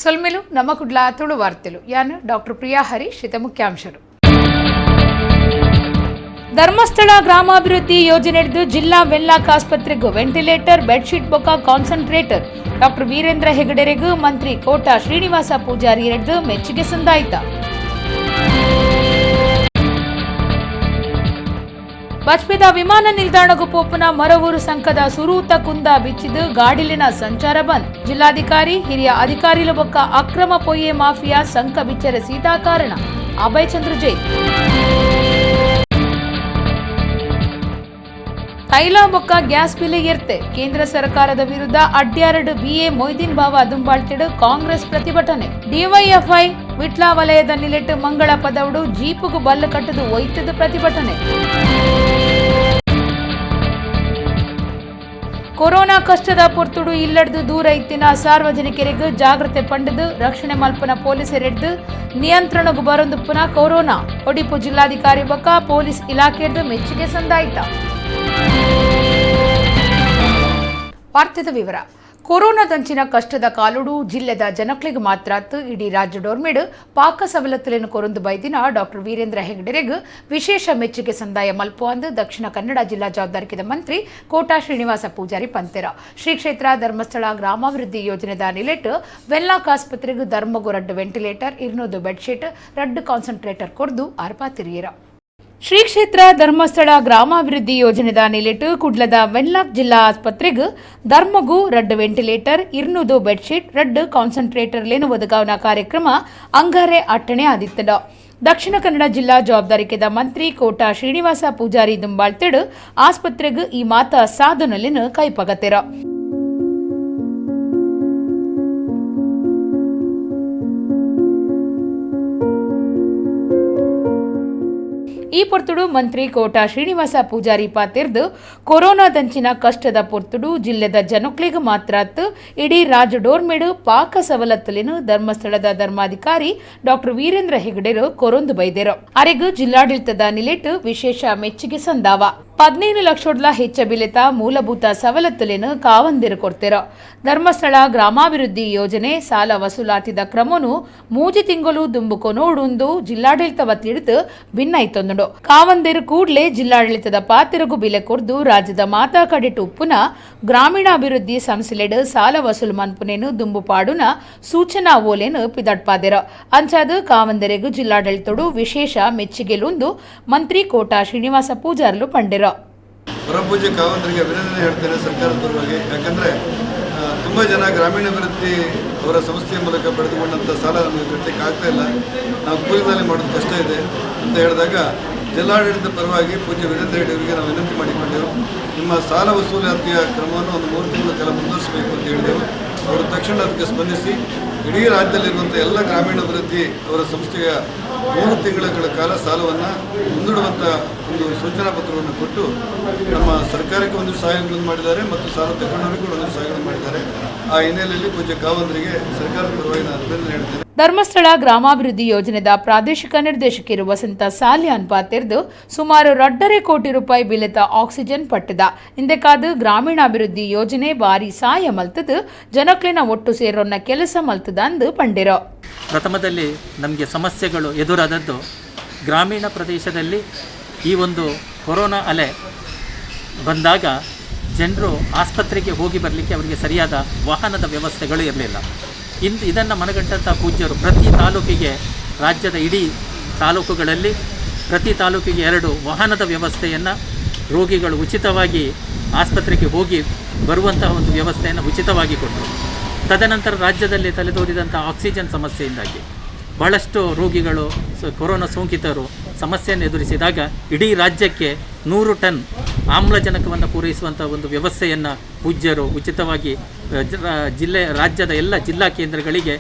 ಸೊಲ್ಮೆಲು ನಮ್ಮ ಕುಡ್ಲ ತುಳು ವಾರ್ತೆಲು ಯಾನು ಡಾಕ್ಟರ್ ಪ್ರಿಯಾ ಹರೀಶ್ ಇತ ಮುಖ್ಯಾಂಶರು. ಧರ್ಮಸ್ಥಳ ಗ್ರಾಮಾಭಿವೃದ್ಧಿ ಯೋಜನೆ ಹಿಡಿದು ಜಿಲ್ಲಾ ವೆನ್ಲಾಕ್ ಆಸ್ಪತ್ರೆಗೂ ವೆಂಟಿಲೇಟರ್ ಬೆಡ್ಶೀಟ್ ಬೊಕ್ಕ ಕಾನ್ಸಂಟ್ರೇಟರ್ ಡಾಕ್ಟರ್ ವೀರೇಂದ್ರ ಹೆಗಡೆರೆಗೂ ಮಂತ್ರಿ ಕೋಟ ಶ್ರೀನಿವಾಸ ಪೂಜಾರಿ ಹಿಡಿದು ಮೆಚ್ಚುಗೆ ಸಂದಾಯಿತ. ಬಜ್ಪೆದ ವಿಮಾನ ನಿಲ್ದಾಣಗೂ ಪೋಪುನ ಮರವೂರು ಸಂಕದ ಸುರೂತ ಕುಂದ ಬಿಚ್ಚಿದು ಗಾಡಿಲಿನ ಸಂಚಾರ ಬಂದ್. ಜಿಲ್ಲಾಧಿಕಾರಿ ಹಿರಿಯ ಅಧಿಕಾರಿಲ ಬೊಕ್ಕ ಅಕ್ರಮ ಪೊಯ್ಯೆ ಮಾಫಿಯಾ ಸಂಕ ಬಿಚ್ಚರ ಸೀದಾ ಕಾರಣ ಅಭಯ್ ಚಂದ್ರ ಜೈನ್. ತೈಲ ಬೊಕ್ಕ ಗ್ಯಾಸ್ ಬೆಲೆ ಏರ್ತೆ ಕೇಂದ್ರ ಸರ್ಕಾರದ ವಿರುದ್ಧ ಅಡ್ಯಾರಡು ಬಿಎ ಮೊಯ್ದೀನ್ ಬಾವ ದುಂಬಾಳ್ತಿಡು ಕಾಂಗ್ರೆಸ್ ಪ್ರತಿಭಟನೆ. ಡಿವೈಎಫ್ಐ ವಿಟ್ಲ ವಲಯದ ನಿಲೆಟ್ಟು ಮಂಗಳ ಪದವಡು ಜೀಪುಗು ಬಲ್ಲು ಕಟ್ಟದು ಒಯ್ತದು ಪ್ರತಿಭಟನೆ. ಕೊರೋನಾ ಕಷ್ಟದ ಪೊರ್ತುಡು ಇಲ್ಲಡ್ದು ದೂರ ಇತ್ತಿನ ಸಾರ್ವಜನಿಕರಿಗೂ ಜಾಗ್ರತೆ ಪಂಡದು ರಕ್ಷಣೆ ಮಲ್ಪನ ಪೊಲೀಸರಿಡ್ದು ನಿಯಂತ್ರಣಗೂ ಬರೊಂದುಪ್ಪುನ ಕೊರೋನಾ ಒಡಿಪು ಜಿಲ್ಲಾಧಿಕಾರಿ ಬೊಕ್ಕ ಪೊಲೀಸ್ ಇಲಾಖೆಯದ್ದು ಮೆಚ್ಚುಗೆ ಸಂದಾಯಿತ. ವಾರ್ತೆದ ವಿವರ. ಕೊರೋನಾದಂಚಿನ ಕಷ್ಟದ ಕಾಲುಡು ಜಿಲ್ಲೆದ ಜನಕ್ಲಿಗೆ ಮಾತ್ರ ಇಡೀ ರಾಜ್ಯ ಡೋರ್ಮೇಡು ಪಾಕ ಸವಲತ್ತುಲೆನು ಕೊರೊಂದು ಬೈದಿನ ಡಾಕ್ಟರ್ ವೀರೇಂದ್ರ ಹೆಗಡೆರೆಗೂ ವಿಶೇಷ ಮೆಚ್ಚುಗೆ ಸಂದಾಯ ಮಲ್ಪು ಅಂದು ದಕ್ಷಿಣ ಕನ್ನಡ ಜಿಲ್ಲಾ ಜವಾಬ್ದಾರಿಕೆದ ಮಂತ್ರಿ ಕೋಟ ಶ್ರೀನಿವಾಸ ಪೂಜಾರಿ ಪಂತೆರ. ಶ್ರೀ ಕ್ಷೇತ್ರ ಧರ್ಮಸ್ಥಳ ಗ್ರಾಮಾಭಿವೃದ್ಧಿ ಯೋಜನೆದ ನಿಲೆಟ್ಟು ವೆನ್ಲಾಕ್ ಆಸ್ಪತ್ರೆಗೂ ಧರ್ಮಗೂ 2 ವೆಂಟಿಲೇಟರ್ 200 ಬೆಡ್ಶೀಟ್ 2 ಕಾನ್ಸಂಟ್ರೇಟರ್ ಕೊರ್ದು ಆರ್ಪಾತಿರಿಯರ. ಶ್ರೀ ಕ್ಷೇತ್ರ ಧರ್ಮಸ್ಥಳ ಗ್ರಾಮಾಭಿವೃದ್ಧಿ ಯೋಜನೆದ ನಿಲೆಟ್ಟು ಕುಡ್ಲದ ವೆನ್ಲಾಕ್ ಜಿಲ್ಲಾ ಆಸ್ಪತ್ರೆಗೂ ಧರ್ಮಗೂ 2 ವೆಂಟಿಲೇಟರ್ 200 ಬೆಡ್ಶೀಟ್ 2 ಕಾನ್ಸಂಟ್ರೇಟರ್ ಲೇನು ಒದಗಾವನ ಕಾರ್ಯಕ್ರಮ ಅಂಗಾರೆ ಅಟ್ಟಣೆ ಆದಿತ್ತಡ. ದಕ್ಷಿಣ ಕನ್ನಡ ಜಿಲ್ಲಾ ಜವಾಬ್ದಾರಿಕೆದ ಮಂತ್ರಿ ಕೋಟ ಶ್ರೀನಿವಾಸ ಪೂಜಾರಿ ದುಂಬಾಳ್ತಿಡು ಆಸ್ಪತ್ರೆಗೂ ಈ ಮಾತ ಸಾಧನಲಿನ ಕೈಪಗತೆರ. ಈ ಪೊರ್ತುಡು ಮಂತ್ರಿ ಕೋಟ ಶ್ರೀನಿವಾಸ ಪೂಜಾರಿ ಪಾತಿರ್ದು ಕೊರೋನಾದಂಚಿನ ಕಷ್ಟದ ಪೊರ್ತುಡು ಜಿಲ್ಲೆದ ಜನಕ್ಲಿಗೆ ಮಾತ್ರ ಇಡೀ ರಾಜ್ಯ ಡೋರ್ಮೇಡು ಪಾಕ ಸವಲತ್ತುಲಿನ ಧರ್ಮಸ್ಥಳದ ಧರ್ಮಾಧಿಕಾರಿ ಡಾಕ್ಟರ್ ವೀರೇಂದ್ರ ಹೆಗಡೆರು ಕೊರೊಂದು ಬೈದೆರು. ಅರೆಗೂ ಜಿಲ್ಲಾಡಳಿತದ ನಿಲೆಟ್ಟು ವಿಶೇಷ ಮೆಚ್ಚುಗೆ ಸಂದಾವ. 15 ಲಕ್ಷೋಡ್ಲ ಹೆಚ್ಚ ಬಿಲೆತ ಮೂಲಭೂತ ಸವಲತ್ತುಲೇನು ಕಾವಂದಿರು ಕೊಡ್ತೆರೋ. ಧರ್ಮಸ್ಥಳ ಗ್ರಾಮಾಭಿವೃದ್ಧಿ ಯೋಜನೆ ಸಾಲ ವಸೂಲಾತಿದ ಕ್ರಮನು 3 ತಿಂಗಳು ದುಂಬುಕೊನೋಡುಂದು ಜಿಲ್ಲಾಡಳಿತ ವತಿಡಿದು ಭಿನ್ನೈತೊಂದು ಕಾವಂದಿರು ಕೂಡ್ಲೆ ಜಿಲ್ಲಾಡಳಿತದ ಪಾತಿರಗೂ ಬಿಲೆ ಕೊರ್ದು ರಾಜ್ಯದ ಮಾತಾ ಕಡೆಟು ಉಪ್ಪುನ ಗ್ರಾಮೀಣಾಭಿವೃದ್ಧಿ ಸಂಸ್ಥೆಲೆಡು ಸಾಲ ವಸೂಲು ಮನ್ಪುನೇನು ದುಂಬು ಪಾಡುನ ಸೂಚನಾ ಓಲೇನು ಪಿದಟ್ಪಾದೆರ. ಅಂಚಾದು ಕಾವಂದರೆಗೂ ಜಿಲ್ಲಾಡಳಿತಡು ವಿಶೇಷ ಮೆಚ್ಚುಗೆಲುಂದು ಮಂತ್ರಿ ಕೋಟ ಶ್ರೀನಿವಾಸ ಪೂಜಾರ್ಲು ಪಂಡೆರ. ಪರಪೂಜೆ ಕಾವಂದರಿಗೆ ಅಭಿನಂದನೆ ಹೇಳ್ತೇನೆ ಸರ್ಕಾರದ ಪರವಾಗಿ. ಯಾಕಂದರೆ ತುಂಬ ಜನ ಗ್ರಾಮೀಣಾಭಿವೃದ್ಧಿ ಅವರ ಸಂಸ್ಥೆಯ ಮೂಲಕ ಪಡೆದುಕೊಂಡಂಥ ಸಾಲ ನಮಗೆ ಕಟ್ಟಲಿಕ್ಕೆ ಆಗ್ತಾ ಇಲ್ಲ, ನಾವು ಕೂಲಿನಲ್ಲಿ ಮಾಡೋದು ಕಷ್ಟ ಇದೆ ಅಂತ ಹೇಳಿದಾಗ ಜಿಲ್ಲಾಡಳಿತ ಪರವಾಗಿ ಪೂಜ್ಯ ವೀರೇಂದ್ರ ಹೆಗಡೆಯವರಿಗೆ ನಾವು ವಿನಂತಿ ಮಾಡಿಕೊಂಡೆವು. ನಿಮ್ಮ ಸಾಲ ವಸೂಲಾತಿಯ ಕ್ರಮವನ್ನು ಒಂದು 3 ತಿಂಗಳ ಕಾಲ ಮುಂದುವರಿಸಬೇಕು ಅಂತ ಹೇಳಿದೆವು. ಅವರು ತಕ್ಷಣ ಅದಕ್ಕೆ ಸ್ಪಂದಿಸಿ ಇಡೀ ರಾಜ್ಯದಲ್ಲಿರುವಂಥ ಎಲ್ಲ ಗ್ರಾಮೀಣಾಭಿವೃದ್ಧಿ ಅವರ ಸಂಸ್ಥೆಯ 3 ತಿಂಗಳ ಕಾಲ ಸಾಲವನ್ನು ಮುಂದೂಡುವಂಥ ಒಂದು ಸೂಚನಾ ಪತ್ರವನ್ನು ಕೊಟ್ಟು ನಮ್ಮ ಸರ್ಕಾರಕ್ಕೆ ಒಂದು ಸಹಾಯಗಳನ್ನು ಮಾಡಿದ್ದಾರೆ ಮತ್ತು ಸಾಲ ತಗೊಂಡವರಿಗೆ ಕೂಡ ಒಂದು ಸಹಾಯಗಳನ್ನು ಮಾಡಿದ್ದಾರೆ. ಆ ಹಿನ್ನೆಲೆಯಲ್ಲಿ ಪೂಜ್ಯ ಕಾವಂದರಿಗೆ ಸರ್ಕಾರದ ಪರವಾಗಿ ನಾನು ಅಭಿನಂದನೆ ಹೇಳ್ತೇನೆ. ಧರ್ಮಸ್ಥಳ ಗ್ರಾಮಾಭಿವೃದ್ಧಿ ಯೋಜನೆದ ಪ್ರಾದೇಶಿಕ ನಿರ್ದೇಶಕರು ವಸಂತ ಸಾಲ್ಯಾನ್ ಪಾತೆರ್ದು ಸುಮಾರು 2.5 ಕೋಟಿ ರೂಪಾಯಿ ಬಿಲೆತ ಆಕ್ಸಿಜನ್ ಪಟ್ಟದ ಇಂದಕ್ಕಾದ ಗ್ರಾಮೀಣಾಭಿವೃದ್ಧಿ ಯೋಜನೆ ಬಾರಿ ಸಹಾಯ ಮಲ್ತದು ಜನಕ್ಲಿನ ಒಟ್ಟು ಸೇರೊನ್ನ ಕೆಲಸ ಮಲ್ತದ ಅಂದು ಪಂಡೆರೋ. ಪ್ರಥಮದಲ್ಲಿ ನಮಗೆ ಸಮಸ್ಯೆಗಳು ಎದುರಾದದ್ದು ಗ್ರಾಮೀಣ ಪ್ರದೇಶದಲ್ಲಿ ಈ ಒಂದು ಕೊರೋನಾ ಅಲೆ ಬಂದಾಗ ಜನರು ಆಸ್ಪತ್ರೆಗೆ ಹೋಗಿ ಬರಲಿಕ್ಕೆ ಅವರಿಗೆ ಸರಿಯಾದ ವಾಹನದ ವ್ಯವಸ್ಥೆಗಳು ಇರಲಿಲ್ಲ. ಇದನ್ನು ಮನಗಂಡಂಥ ಪೂಜ್ಯರು ಪ್ರತಿ ತಾಲೂಕಿಗೆ ರಾಜ್ಯದ ಇಡೀ ತಾಲೂಕುಗಳಲ್ಲಿ ಪ್ರತಿ ತಾಲೂಕಿಗೆ 2 ವಾಹನದ ವ್ಯವಸ್ಥೆಯನ್ನು ರೋಗಿಗಳು ಉಚಿತವಾಗಿ ಆಸ್ಪತ್ರೆಗೆ ಹೋಗಿ ಬರುವಂತಹ ಒಂದು ವ್ಯವಸ್ಥೆಯನ್ನು ಉಚಿತವಾಗಿ ಕೊಟ್ಟರು. ತದನಂತರ ರಾಜ್ಯದಲ್ಲಿ ತಲೆದೋರಿದಂಥ ಆಕ್ಸಿಜನ್ ಸಮಸ್ಯೆಯಿಂದಾಗಿ ಬಹಳಷ್ಟು ರೋಗಿಗಳು ಕೊರೋನಾ ಸೋಂಕಿತರು ಸಮಸ್ಯೆಯನ್ನು ಎದುರಿಸಿದಾಗ ಇಡೀ ರಾಜ್ಯಕ್ಕೆ 100 ಟನ್ ಆಮ್ಲಜನಕವನ್ನು ಪೂರೈಸುವಂಥ ಒಂದು ವ್ಯವಸ್ಥೆಯನ್ನು ಪೂಜ್ಯರು ಉಚಿತವಾಗಿ ರಾಜ್ಯದ ಎಲ್ಲ ಜಿಲ್ಲಾ ಕೇಂದ್ರಗಳಿಗೆ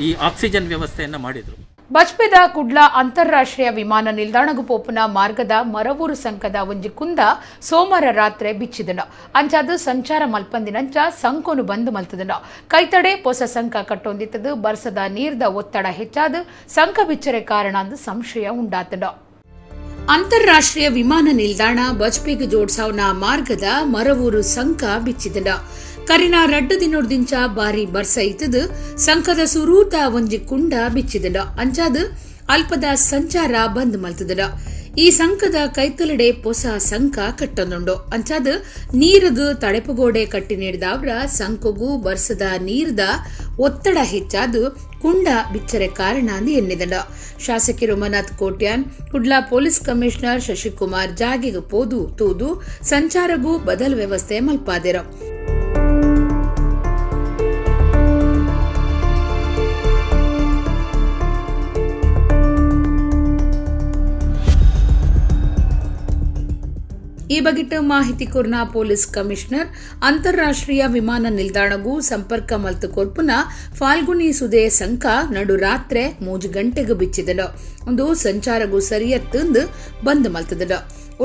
ಈ ಆಕ್ಸಿಜನ್ ವ್ಯವಸ್ಥೆಯನ್ನು ಮಾಡಿದರು. ಬಜ್ಪೆದ ಕುಡ್ಲ ಅಂತಾರಾಷ್ಟ್ರೀಯ ವಿಮಾನ ನಿಲ್ದಾಣಗೂ ಪೋಪುನ ಮಾರ್ಗದ ಮರವೂರು ಸಂಕದ ಒಂಜಿ ಕುಂದ ಸೋಮವಾರ ರಾತ್ರಿ ಬಿಚ್ಚಿದನ. ಅಂಚಾದು ಸಂಚಾರ ಮಲ್ಪಂದಿನಂಚ ಸಂಕೋನು ಬಂದು ಮಲ್ತದನ. ಕೈತಡೆ ಪೊಸ ಸಂಕ ಕಟ್ಟೊಂದಿತ್ತದು ಬರ್ಸದ ನೀರ್ದ ಒತ್ತಡ ಹೆಚ್ಚಾದು ಸಂಕ ಬಿಚ್ಚರೆ ಕಾರಣ ಅಂದು ಸಂಶಯ ಉಂಡಾತನ. ಅಂತಾರಾಷ್ಟ್ರೀಯ ವಿಮಾನ ನಿಲ್ದಾಣ ಬಜ್ಪೆಗೆ ಜೋಡ್ಸಾವ್ನ ಮಾರ್ಗದ ಮರವೂರು ಸಂಕ ಬಿಚ್ಚಿದನ. ಕರಿನ ರಡ್ಡು ದಿನೋಡ್ದಿಂಚ ಬಾರಿ ಬರ್ಸ ಇತ್ತದು ಸಂಕದ ಸುರೂತ ಒಂಜಿ ಕುಂಡ ಬಿಚ್ಚಿದಡ ಅಂಚಾದ ಅಲ್ಪದ ಸಂಚಾರ ಬಂದ್ ಮಲ್ತದಡ. ಈ ಸಂಕದ ಕೈತಲಡೆ ಪೊಸ ಸಂಕ ಕಟ್ಟೊಂದುಂಡು ಅಂಚಾದ ನೀರಿಗೂ ತಡೆಪಗೋಡೆ ಕಟ್ಟಿ ನೀಡಿದವ್ರ ಸಂಕಗೂ ಬರ್ಸದ ನೀರ್ದ ಒತ್ತಡ ಹೆಚ್ಚಾದು ಕುಂಡ ಬಿಚ್ಚರೆ ಕಾರಣ ಅಂದು ಎನ್ನಿದಡ. ಶಾಸಕಿ ರಮನಾಥ್ ಕೋಟ್ಯಾನ್ ಕುಡ್ಲಾ ಪೊಲೀಸ್ ಕಮಿಷನರ್ ಶಶಿಕುಮಾರ್ ಜಾಗೆಗೆ ಪೋದು ತೂದು ಸಂಚಾರಗೂ ಬದಲ್ ವ್ಯವಸ್ಥೆ ಮಲ್ಪಾದೆರ. ಈ ಬಗೆಟ್ ಮಾಹಿತಿ ಕೊರ್ನ ಪೊಲೀಸ್ ಕಮಿಷನರ್ ಅಂತಾರಾಷ್ಟ್ರೀಯ ವಿಮಾನ ನಿಲ್ದಾಣಗೂ ಸಂಪರ್ಕ ಮಲ್ತು ಕೊರ್ಪುನ ಫಾಲ್ಗುನಿ ಸುದೆ ಸಂಕ ನಡು ರಾತ್ರೆ 3 ಗಂಟೆಗೆ ಬಿಚ್ಚಿದಡ. ಒಂದು ಸಂಚಾರಗೂ ಸರಿಯತ್ತಂದು ಬಂದ್ ಮಲ್ತದಡ.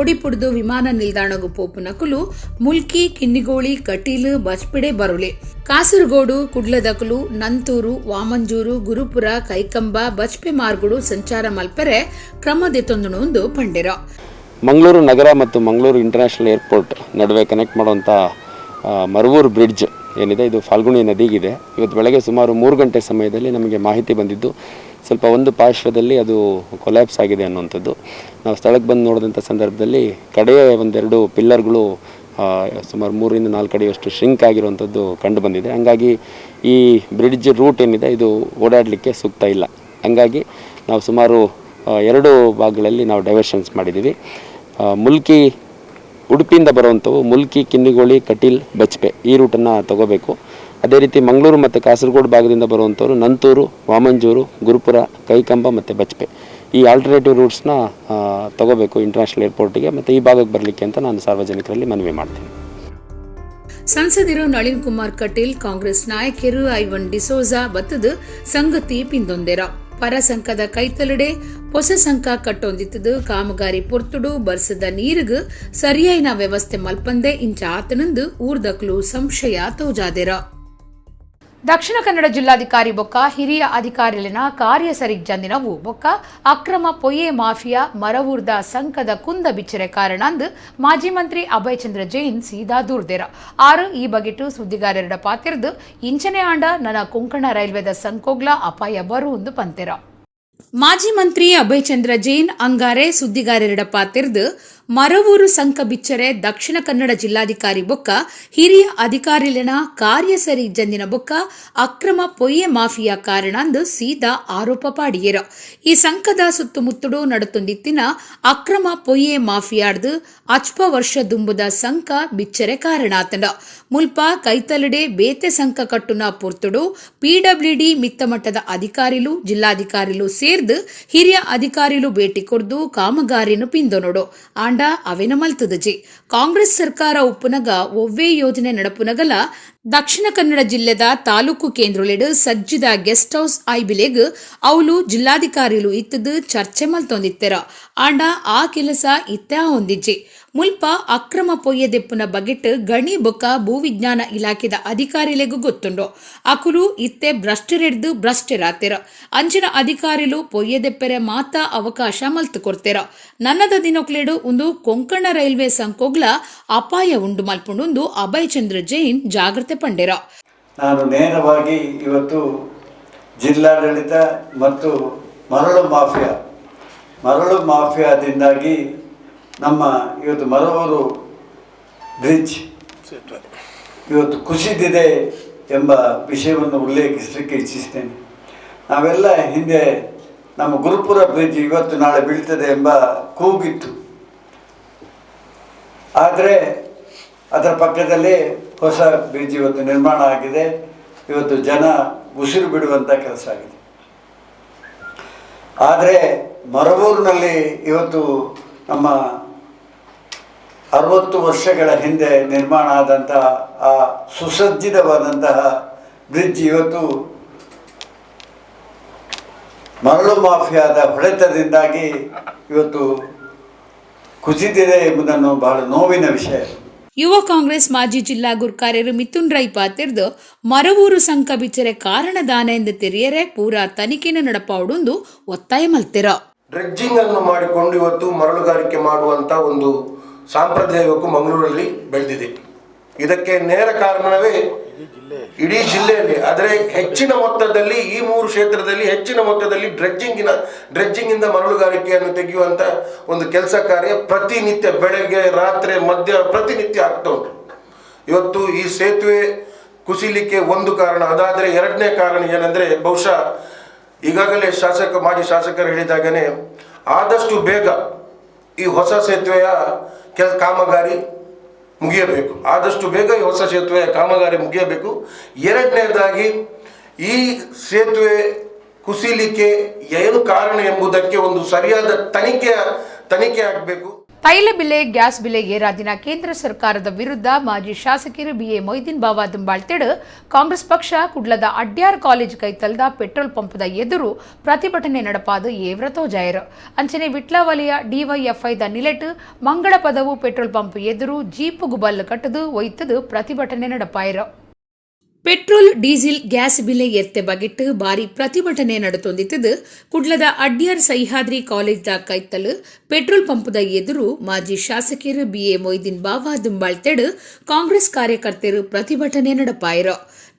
ಒಡಿಪುಡ್ದು ವಿಮಾನ ನಿಲ್ದಾಣಗೂ ಪೋಪುನಕುಲು ಮುಲ್ಕಿ, ಕಿನ್ನಿಗೋಳಿ, ಕಟೀಲು, ಬಚ್ಪಿಡೆ ಬರುಳೆ, ಕಾಸರಗೋಡು, ಕುಡ್ಲದಕಲು, ನಂತೂರು, ವಾಮಂಜೂರು, ಗುರುಪುರ, ಕೈಕಂಬ, ಬಚ್ಪೆ ಮಾರ್ಗುಡು ಸಂಚಾರ ಮಲ್ಪರೆ ಕ್ರಮದೆತ್ತೊಂದು ಪಂಡೆರ. ಮಂಗಳೂರು ನಗರ ಮತ್ತು ಮಂಗಳೂರು ಇಂಟರ್ನ್ಯಾಷನಲ್ ಏರ್ಪೋರ್ಟ್ ನಡುವೆ ಕನೆಕ್ಟ್ ಮಾಡುವಂಥ ಮರವೂರು ಬ್ರಿಡ್ಜ್ ಏನಿದೆ, ಇದು ಫಾಲ್ಗುಣಿ ನದಿಗಿದೆ. ಇವತ್ತು ಬೆಳಗ್ಗೆ ಸುಮಾರು 3 ಗಂಟೆ ಸಮಯದಲ್ಲಿ ನಮಗೆ ಮಾಹಿತಿ ಬಂದಿದ್ದು ಸ್ವಲ್ಪ ಒಂದು ಪಾರ್ಶ್ವದಲ್ಲಿ ಅದು ಕೊಲ್ಯಾಪ್ಸ್ ಆಗಿದೆ ಅನ್ನುವಂಥದ್ದು. ನಾವು ಸ್ಥಳಕ್ಕೆ ಬಂದು ನೋಡಿದಂಥ ಸಂದರ್ಭದಲ್ಲಿ ಕಡೆಯ ಒಂದೆರಡು ಪಿಲ್ಲರ್ಗಳು ಸುಮಾರು 3 ರಿಂದ 4 ಅಡಿಯಷ್ಟು ಶ್ರಿಂಕ್ ಆಗಿರುವಂಥದ್ದು ಕಂಡು ಬಂದಿದೆ. ಹಂಗಾಗಿ ಈ ಬ್ರಿಡ್ಜ್ ರೂಟ್ ಏನಿದೆ ಇದು ಓಡಾಡಲಿಕ್ಕೆ ಸೂಕ್ತ ಇಲ್ಲ. ಹಂಗಾಗಿ ನಾವು ಸುಮಾರು 2 ಭಾಗಗಳಲ್ಲಿ ನಾವು ಡೈವರ್ಷನ್ಸ್ ಮಾಡಿದ್ದೀವಿ. ಮುಲ್ಕಿ ಉಡುಪಿಯಿಂದ ಬರುವಂಥವು ಮುಲ್ಕಿ, ಕಿನ್ನಿಗೋಳಿ, ಕಟೀಲ್, ಬಚ್ಪೆ ಈ ರೂಟನ್ನು ತಗೋಬೇಕು. ಅದೇ ರೀತಿ ಮಂಗಳೂರು ಮತ್ತು ಕಾಸರಗೋಡು ಭಾಗದಿಂದ ಬರುವಂಥವ್ರು ನಂತೂರು, ವಾಮಂಜೂರು, ಗುರುಪುರ, ಕೈಕಂಬ ಮತ್ತು ಬಚ್ಪೆ ಈ ಆಲ್ಟರ್ನೇಟಿವ್ ರೂಟ್ಸ್ನ ತಗೋಬೇಕು ಇಂಟರ್ನ್ಯಾಷನಲ್ ಏರ್ಪೋರ್ಟಿಗೆ. ಮತ್ತು ಈ ಭಾಗಕ್ಕೆ ಬರಲಿಕ್ಕೆ ಅಂತ ನಾನು ಸಾರ್ವಜನಿಕರಲ್ಲಿ ಮನವಿ ಮಾಡ್ತೀನಿ. ಸಂಸದರು ನಳಿನ್ ಕುಮಾರ್ ಕಟೀಲ್, ಕಾಂಗ್ರೆಸ್ ನಾಯಕರು ಐವನ್ ಡಿಸೋಜಾ ಬತ್ತದ ಸಂಗತಿ ಪಿಂದೊಂದೆರ. ಪರ ಸಂಕದ ಕೈತಲಡೆ ಹೊಸ ಸಂಕ ಕಟ್ಟೊಂದಿತ್ತದು ಕಾಮಗಾರಿ ಪೊರ್ತುಡು ಬರ್ಸದ ನೀರಿಗೂ ಸರಿಯಾಯಿನ ವ್ಯವಸ್ಥೆ ಮಲ್ಪಂದೆ ಇಂಚ ಆತನಂದು ಊರ್ದಕ್ಲು ಸಂಶಯ ತೋಜಾದೆರ. ದಕ್ಷಿಣ ಕನ್ನಡ ಜಿಲ್ಲಾಧಿಕಾರಿ ಬೊಕ್ಕ ಹಿರಿಯ ಅಧಿಕಾರಿಲಿನ ಕಾರ್ಯ ಸರಿಗ್ ಜಂದಿನವು ಬೊಕ್ಕ ಅಕ್ರಮ ಪೊಯ್ಯೆ ಮಾಫಿಯಾ ಮರವೂರ್ದ ಸಂಕದ ಕುಂದ ಬಿಚ್ಚರೆ ಕಾರಣ ಅಂದು ಮಾಜಿ ಮಂತ್ರಿ ಅಭಯ್ ಚಂದ್ರ ಜೈನ್ ಸೀದಾ ದೂರ್ದೆರ. ಈ ಬಗೆಟು ಸುದ್ದಿಗಾರರ ಪಾತಿರ್ದು ಇಂಚನೆ ಆಂಡ ನನ್ನ ಕೊಂಕಣ ರೈಲ್ವೆದ ಸಂಕೋಗ್ಲ ಅಪಾಯ ಬರುವುದು ಪಂತೆರ. ಮಾಜಿ ಮಂತ್ರಿ ಅಭಯ್ ಚಂದ್ರ ಜೈನ್ ಅಂಗಾರೆ ಸುದ್ದಿಗಾರರ ಪಾತಿರ್ದು ಮರವೂರು ಸಂಕ ಬಿಚ್ಚರೆ ದಕ್ಷಿಣ ಕನ್ನಡ ಜಿಲ್ಲಾಧಿಕಾರಿ ಬೊಕ್ಕ ಹಿರಿಯ ಅಧಿಕಾರಿಲಿನ ಕಾರ್ಯ ಸರಿ ಜಂದಿನ ಬೊಕ್ಕ ಅಕ್ರಮ ಪೊಯ್ಯೆ ಮಾಫಿಯಾ ಕಾರಣ ಅಂದು ಸೀದಾ ಆರೋಪ ಪಾಡಿಯೇರ. ಈ ಸಂಕದ ಸುತ್ತಮುತ್ತಡು ನಡತೊಂದಿತ್ತಿನ ಅಕ್ರಮ ಪೊಯ್ಯೆ ಮಾಫಿಯಾಡ್ದು ಅಚ್ಪ ವರ್ಷ ದುಂಬುದ ಸಂಕ ಬಿಚ್ಚರೆ ಕಾರಣ ಆತಂಡ. ಮುಲ್ಪ ಕೈತಲಡೆ ಬೇತೆ ಸಂಕ ಕಟ್ಟುನ ಪೊರ್ತುಡು ಪಿಡಬ್ಲ್ಯೂಡಿ ಮಿತ್ತಮಟ್ಟದ ಅಧಿಕಾರಿಲು ಜಿಲ್ಲಾಧಿಕಾರಿಲು ಸೇರ್ದು ಹಿರಿಯ ಅಧಿಕಾರಿಲು ಭೇಟಿ ಕೊರ್ದು ಕಾಮಗಾರಿನು ಪಿಂದೊನೊಡು ಆಂಡ ಅವೆನ ಮಲ್ತದಜಿ. ಕಾಂಗ್ರೆಸ್ ಸರ್ಕಾರ ಉಪ್ಪುನಗ ಒವ್ವೇ ಯೋಜನೆ ನಡಪುನಗಲ ದಕ್ಷಿಣ ಕನ್ನಡ ಜಿಲ್ಲೆದ ತಾಲೂಕು ಕೇಂದ್ರಲೆಡ್ ಸಜ್ಜಿದ ಗೆಸ್ಟ್ ಹೌಸ್ ಐಬಿಲೆಗ್ ಅವಳು ಜಿಲ್ಲಾಧಿಕಾರಿಲು ಇತ್ತದು ಚರ್ಚೆ ಮಲ್ತೊಂದಿತ್ತೆರ. ಆಂಡ ಆ ಕೆಲಸ ಇತ್ತೆ ಹೊಂದಿಜ್ಜಿ. ಮುಲ್ಪ ಅಕ್ರಮ ಪೊಯ್ಯದೆಪ್ಪುನ ಬಗೆಟ್ ಗಣಿ ಬೊಕ್ಕ ಭೂವಿಜ್ಞಾನ ಇಲಾಖೆದ ಅಧಿಕಾರಿಲೆಗೂ ಗೊತ್ತುಂಡು. ಅಕುಲು ಇತ್ತೆ ಭ್ರಷ್ಟರೆಡ್ದು ಭ್ರಷ್ಟರಾತೆರ. ಅಂಚಿನ ಅಧಿಕಾರಿಲು ಪೊಯ್ಯದೆಪ್ಪರೆ ಮಾತ ಅವಕಾಶ ಮಲ್ತು ಕೊಡ್ತೆರ. ನನ್ನದ ದಿನಕ್ಲೆಡು ಒಂದು ಕೊಂಕಣ ರೈಲ್ವೆ ಸಂಕೋಗ್ಲ ಅಪಾಯ ಉಂಡು ಮಲ್ಪುಂಡು ಅಭಯ್ ಚಂದ್ರ ಜೈನ್ ಜಾಗ್ರತೆ ಪಂಡೆರ. ನಾನು ನೇರವಾಗಿ ಇವತ್ತು ಜಿಲ್ಲಾಡಳಿತ ಮತ್ತು ಮರಳು ಮಾಫಿಯಾದಿಂದಾಗಿ ನಮ್ಮ ಇವತ್ತು ಮರವೂರು ಬ್ರಿಡ್ಜ್ ಇವತ್ತು ಕುಸಿದಿದೆ ಎಂಬ ವಿಷಯವನ್ನು ಉಲ್ಲೇಖಿಸಲಿಕ್ಕೆ ಇಚ್ಛಿಸ್ತೇನೆ. ನಾವೆಲ್ಲ ಹಿಂದೆ ನಮ್ಮ ಗುರುಪುರ ಬ್ರಿಡ್ಜ್ ಇವತ್ತು ನಾಳೆ ಬೀಳ್ತದೆ ಎಂಬ ಕೂಗಿತ್ತು. ಆದರೆ ಅದರ ಪಕ್ಕದಲ್ಲೇ ಹೊಸ ಬ್ರಿಡ್ಜ್ ಇವತ್ತು ನಿರ್ಮಾಣ ಆಗಿದೆ. ಇವತ್ತು ಜನ ಉಸಿರು ಬಿಡುವಂಥ ಕೆಲಸ ಆಗಿದೆ. ಆದರೆ ಮರವೂರಿನಲ್ಲಿ ಇವತ್ತು ನಮ್ಮ 60 ವರ್ಷಗಳ ಹಿಂದೆ ನಿರ್ಮಾಣ ಆದಂತಹ ಆ ಸುಸಜ್ಜಿತವಾದಂತಹ ಬ್ರಿಡ್ಜ್ ಇವತ್ತು ಮರಳು ಮಾಫಿಯಾದ ಹೊಡೆತದಿಂದಾಗಿ ಇವತ್ತು ಕುಸಿದಿದೆ ಎಂಬುದನ್ನು ಬಹಳ ನೋವಿನ ವಿಷಯ. ಯುವ ಕಾಂಗ್ರೆಸ್ ಮಾಜಿ ಜಿಲ್ಲಾ ಗುರ್ಕಾರ್ಯರು ಮಿಥುನ್ ರೈ ಪಾತಿರ್ದು ಮರವೂರು ಸಂಕ ಬಿಚ್ಚರೆ ಕಾರಣದಾನ ಎಂದು ತೆರೆಯರೆ ಪೂರಾ ತನಿಖೆಯನ್ನು ನಡಪಾವುದೊಂದು ಒತ್ತಾಯ ಮಲ್ತೆರ. ಡ್ರೆಡ್ಜಿಂಗ್ ಅನ್ನು ಮಾಡಿಕೊಂಡು ಇವತ್ತು ಮರಳುಗಾರಿಕೆ ಮಾಡುವಂಥ ಒಂದು ಸಾಂಪ್ರದಾಯಕ್ಕೂ ಮಂಗಳೂರಲ್ಲಿ ಬೆಳೆದಿದೆ. ಇದಕ್ಕೆ ನೇರ ಕಾರಣವೇ ಇಡೀ ಜಿಲ್ಲೆಯಲ್ಲಿ, ಆದರೆ ಹೆಚ್ಚಿನ ಮೊತ್ತದಲ್ಲಿ ಈ 3 ಕ್ಷೇತ್ರದಲ್ಲಿ ಹೆಚ್ಚಿನ ಮೊತ್ತದಲ್ಲಿ ಡ್ರೆಡ್ಜಿಂಗಿಂದ ಮರಳುಗಾರಿಕೆಯನ್ನು ತೆಗೆಯುವಂಥ ಒಂದು ಕೆಲಸ ಕಾರ್ಯ ಪ್ರತಿನಿತ್ಯ ಬೆಳಗ್ಗೆ ರಾತ್ರಿ ಮಧ್ಯ ಪ್ರತಿನಿತ್ಯ ಆಗ್ತಾ ಉಂಟು. ಇವತ್ತು ಈ ಸೇತುವೆ ಕುಸಿಲಿಕ್ಕೆ ಒಂದು ಕಾರಣ, ಅದಾದರೆ ಎರಡನೇ ಕಾರಣ ಏನಂದರೆ ಬಹುಶಃ ಈಗಾಗಲೇ ಮಾಜಿ ಶಾಸಕರು ಹೇಳಿದಾಗನೇ ಆದಷ್ಟು ಬೇಗ ಈ ಹೊಸ ಸೇತುವೆಯ ಕಾಮಗಾರಿ ಮುಗಿಯಬೇಕು. ಆದಷ್ಟು ಬೇಗ ಈ ಹೊಸ ಸೇತುವೆಯ ಕಾಮಗಾರಿ ಮುಗಿಯಬೇಕು. ಎರಡನೇದಾಗಿ ಈ ಸೇತುವೆ ಕುಸಿಲಿಕ್ಕೆ ಏನು ಕಾರಣ ಎಂಬುದಕ್ಕೆ ಒಂದು ಸರಿಯಾದ ತನಿಖೆ ಆಗಬೇಕು. ತೈಲ ಬೆಲೆ, ಗ್ಯಾಸ್ ಬೆಲೆ ಏರಾದಿನ ಕೇಂದ್ರ ಸರ್ಕಾರದ ವಿರುದ್ಧ ಮಾಜಿ ಶಾಸಕರು BA ಮೊಯ್ದೀನ್ ಬಾವ ದುಂಬಾಳ್ತೆಡ್ ಕಾಂಗ್ರೆಸ್ ಪಕ್ಷ ಕುಡ್ಲದ ಅಡ್ಯಾರ್ ಕಾಲೇಜ್ ಕೈತಲ್ದ ಪೆಟ್ರೋಲ್ ಪಂಪ್ದ ಎದುರು ಪ್ರತಿಭಟನೆ ನಡಪಾದು ಏವ್ರತೋಜಾಯರು ಅಂಚನೆ ವಿಟ್ಲ ವಲಯ DYFIದ ನಿಲೆಟ್ ಮಂಗಳ ಪದವು ಪೆಟ್ರೋಲ್ ಪಂಪ್ ಎದುರು ಜೀಪುಗು ಬಲ್ಲು ಕಟ್ಟದು ಒಯ್ತದು ಪ್ರತಿಭಟನೆ ನಡಪಾಯರು. ಪೆಟ್ರೋಲ್, ಡೀಸೆಲ್, ಗ್ಯಾಸ್ ಬೆಲೆ ಏರ್ತೆ ಬಗೆಟ್ ಬಾರಿ ಪ್ರತಿಭಟನೆ ನಡತೊಂದಿತ್ತದು ಕುಡ್ಲದ ಅಡ್ಯಾರ್ ಸಹ್ಯಾದ್ರಿ ಕಾಲೇಜ್ದ ಕೈತಲ್ ಪೆಟ್ರೋಲ್ ಪಂಪ್ದ ಎದುರು ಮಾಜಿ ಶಾಸಕರು BA ಮೊಯ್ದೀನ್ ಬಾವ ದುಂಬಾಳ್ತೆಡ್ ಕಾಂಗ್ರೆಸ್ ಕಾರ್ಯಕರ್ತರು ಪ್ರತಿಭಟನೆ ನಡಪಾಯರು.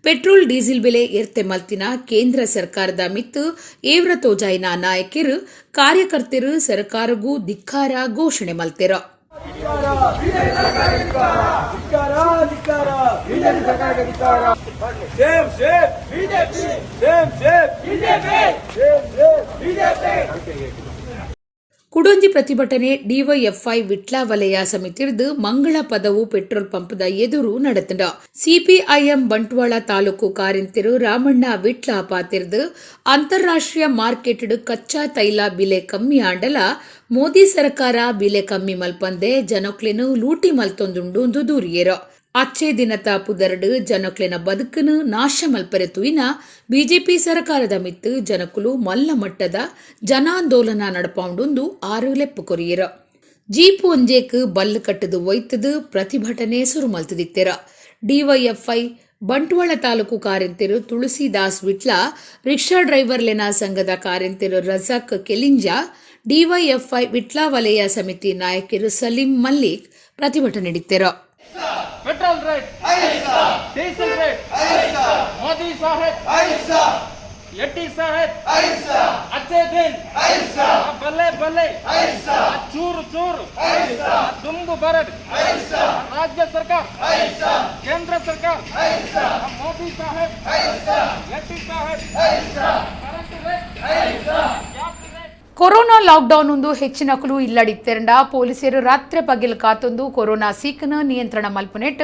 ಪೆಟ್ರೋಲ್, ಡೀಸೆಲ್ ಬೆಲೆ ಏರ್ತೆ ಮಲ್ತಿನ ಕೇಂದ್ರ ಸರ್ಕಾರದ ಮಿತ್ತು ಏವ್ರ ತೋಜಾಯಿನ ನಾಯಕರು ಕಾರ್ಯಕರ್ತರು ಸರ್ಕಾರಗೂ ಧಿಕ್ಕಾರ ಘೋಷಣೆ ಮಲ್ತೆರು. ಕುಡೊಂಜಿ ಪ್ರತಿಭಟನೆ DYFI ವಿಟ್ಲ ವಲಯ ಸಮಿತಿರ್ದು ಮಂಗಳ ಪದವು ಪೆಟ್ರೋಲ್ ಪಂಪ್ದ ಎದುರು ನಡೆತಂಡ. CPIM ಬಂಟ್ವಾಳ ತಾಲೂಕು ಕಾರ್ಯಂತರು ರಾಮಣ್ಣ ವಿಟ್ಲ ಪಾತಿರ್ದು ಅಂತಾರಾಷ್ಟ್ರೀಯ ಮಾರ್ಕೆಟ್ ಕಚ್ಚಾ ತೈಲ ಬೆಲೆ ಕಮ್ಮಿ ಆಂಡಲ ಮೋದಿ ಸರ್ಕಾರ ಬೆಲೆ ಕಮ್ಮಿ ಮಲ್ಪಂದೆ ಜನಕ್ಲೆನು ಲೂಟಿ ಮಲ್ತೊಂದುಂಡು ದೂರಿಯೇರು. ಅಚ್ಚೆ ದಿನತ ಪುದರ್ಡ್ ಜನಕ್ಲೆನ ಬದುಕನು ನಾಶ ಮಲ್ಪರೆ ತುಯಿನ ಬಿಜೆಪಿ ಸರ್ಕಾರದ ಮಿತ್ತು ಜನಕುಲು ಮಲ್ಲ ಮಟ್ಟದ ಜನಾಂದೋಲನ ನಡಪಾಂಡು ಆರು ಲೆಪ್ಪು ಕೊರಿಯರ. ಜೀಪು ಒಂಜೇಕ್ ಬಲ್ಲು ಕಟ್ಟದು ಒಯ್ತದು ಪ್ರತಿಭಟನೆ ಸುರು ಮಲ್ತದಿತ್ತೆರ. DYFI ಬಂಟ್ವಾಳ ತಾಲೂಕು ಕಾರ್ಯಂತರು ತುಳಸಿದಾಸ್ ವಿಟ್ಲ, ರಿಕ್ಷಾ ಡ್ರೈವರ್ಲೆನ ಸಂಘದ ಕಾರ್ಯಂತರು ರಜಾಕ್ ಕೆಲಿಂಜಾ, DYFI ವಿಟ್ಲ ವಲಯ ಸಮಿತಿ ನಾಯಕರು ಸಲೀಂ ಮಲ್ಲಿಕ್ ಪ್ರತಿಭಟನೆ ನಡೆಸಿದರು. Petrol rate diesel rate Modi साहेब एटी साहेब अच्छे दिन बल्ले बल्ले चूर चूर दुम्बु बरड राज्य सरकार केंद्र सरकार मोदी साहेब एटी साहेब करंट रेट ಕೊರೋನಾ ಲಾಕ್ಡೌನ್ ಒಂದು ಹೆಚ್ಚಿನಕಲು ಇಲ್ಲಡಿತ್ತೆರಂಡ ಪೊಲೀಸರು ರಾತ್ರಿ ಪಗಿಲ್ ಕಾತೊಂದು ಕೊರೋನಾ ಸೀಕನ ನಿಯಂತ್ರಣ ಮಲ್ಪನೆಟ್